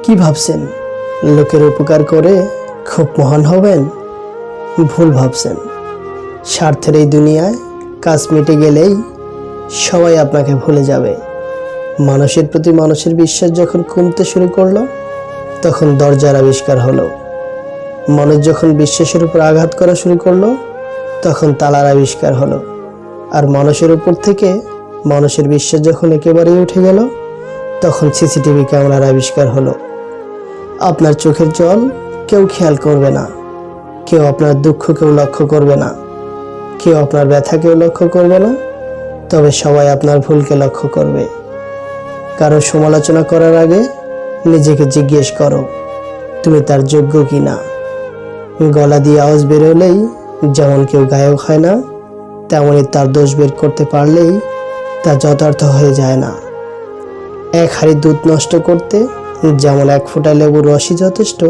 কি ভাবছেন লোকের উপকার করে খুব মহান হবেন? ভুল ভাবছেন। স্বার্থের এই দুনিয়ায় কাজ মিটে গেলেই সবাই আপনাকে ভুলে যাবে। মানুষের প্রতি মানুষের বিশ্বাস যখন কমতে শুরু করলো, তখন দরজার আবিষ্কার হলো। মানুষ যখন বিশ্বাসের উপর আঘাত করা শুরু করলো, তখন তালার আবিষ্কার হলো। আর মানুষের উপর থেকে মানুষের বিশ্বাস যখন একেবারেই উঠে গেল, তখন সিসিটিভি ক্যামেরার আবিষ্কার হলো। আপনার চোখের জল কেউ খেয়াল করবে না, কেউ আপনার দুঃখ কেউ লক্ষ্য করবে না, কেউ আপনার ব্যথা কেউ লক্ষ্য করবে না, তবে সবাই আপনার ভুলকে লক্ষ্য করবে। কারো সমালোচনা করার আগে নিজেকে জিজ্ঞেস করো, তুমি তার যোগ্য কি না। গলা দিয়ে আওয়াজ বেরোলেই যেমন কেউ গায়ক হয় না, তেমনই তার দোষ বের করতে পারলেই তা যথার্থ হয়ে যায় না। এক হাঁড়ি দুধ নষ্ট করতে যেমন এক ফোঁটা লেবুর রসই যথেষ্ট,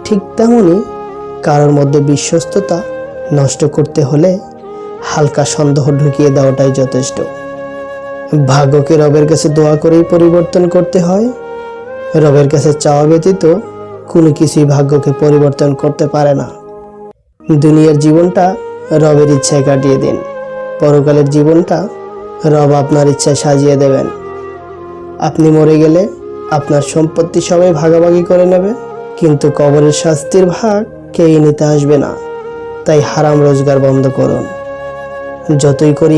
ঠিক তেমনই কারোর মধ্যে বিশ্বস্ততা নষ্ট করতে হলে হালকা সন্দেহ ঢুকিয়ে দেওয়াটাই যথেষ্ট। ভাগ্যকে রবের কাছে দোয়া করেই পরিবর্তন করতে হয়। রবের কাছে চাওয়া ব্যতীত কোনো কিছুই ভাগ্যকে পরিবর্তন করতে পারে না। দুনিয়ার জীবনটা রবের ইচ্ছায় কাটিয়ে দিন, পরকালের জীবনটা রব আপনার ইচ্ছায় সাজিয়ে দেবেন। আপনি মরে গেলে আপনার সম্পত্তি সবাই ভাগাভাগি করে নেবে, কিন্তু কবরের শাস্তির ভাগ কেউই নিতে আসবে না। তাই হারাম রোজগার বন্ধ করুন। যতই করি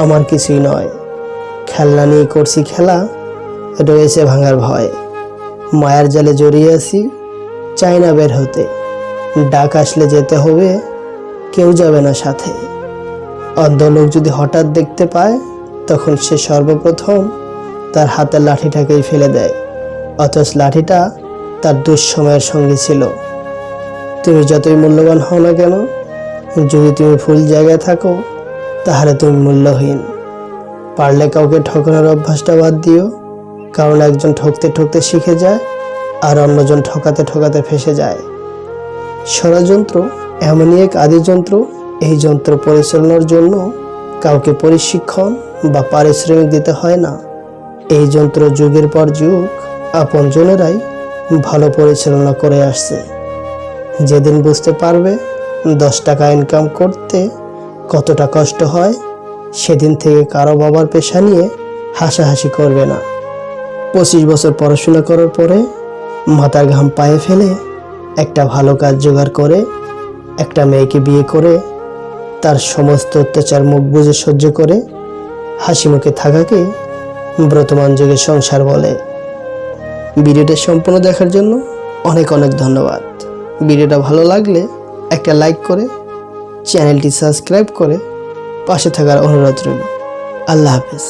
আমার কিছুই নয়। খেলনা নিয়ে করছি খেলা, রয়েছে ভাঙার ভয়। মায়ার জালে জড়িয়ে আছি, চাই না বের হতে। ডাক আসলে যেতে হবে, কেউ যাবে না সাথে। অন্ধ লোক যদি হঠাৎ দেখতে পায়, তখন সে সর্বপ্রথম তার হাতের লাঠিটাকেই ফেলে দেয়, অথচ লাঠিটা তার দুঃসময়ের সঙ্গে ছিল। তুমি যতই মূল্যবান হও না কেন, যদি তুমি ভুল জায়গায় থাকো, তাহলে তুমি মূল্যহীন। পারলে কাউকে ঠকানোর অভ্যাসটা বাদ দিও, কারণ একজন ঠকতে ঠকতে শিখে যায়, আর অন্যজন ঠকাতে ঠকাতে ফেসে যায়। ষড়যন্ত্র এমনই এক আদি যন্ত্র, এই যন্ত্র পরিচালনার জন্য কাউকে প্রশিক্ষণ বা পারিশ্রমিক দিতে হয় না। এই যন্ত্র যুগের পর যুগ আপনজনেরাই ভালো পরিচালনা করে আসছে। যেদিন বুঝতে পারবে 10 টাকা ইনকাম করতে কতটা কষ্ট হয়, সেদিন থেকে কারো বাবার পেশা নিয়ে হাসাহাসি করবে না। 25 বছর পড়াশোনা করার পরে মাথার ঘাম পায়ে ফেলে একটা ভালো কাজ জোগাড় করে একটা মেয়েকে বিয়ে করে তার সমস্ত অত্যাচার মুখ বুজে সহ্য করে হাসি মুখে থাকাকে বর্তমান যুগে সংসার বলে। ভিডিওটা সম্পূর্ণ দেখার জন্য অনেক অনেক ধন্যবাদ। ভিডিওটা ভালো লাগলে একটা লাইক করে চ্যানেলটি সাবস্ক্রাইব করে পাশে থাকার অনুরোধ রইল। আল্লাহ হাফেজ।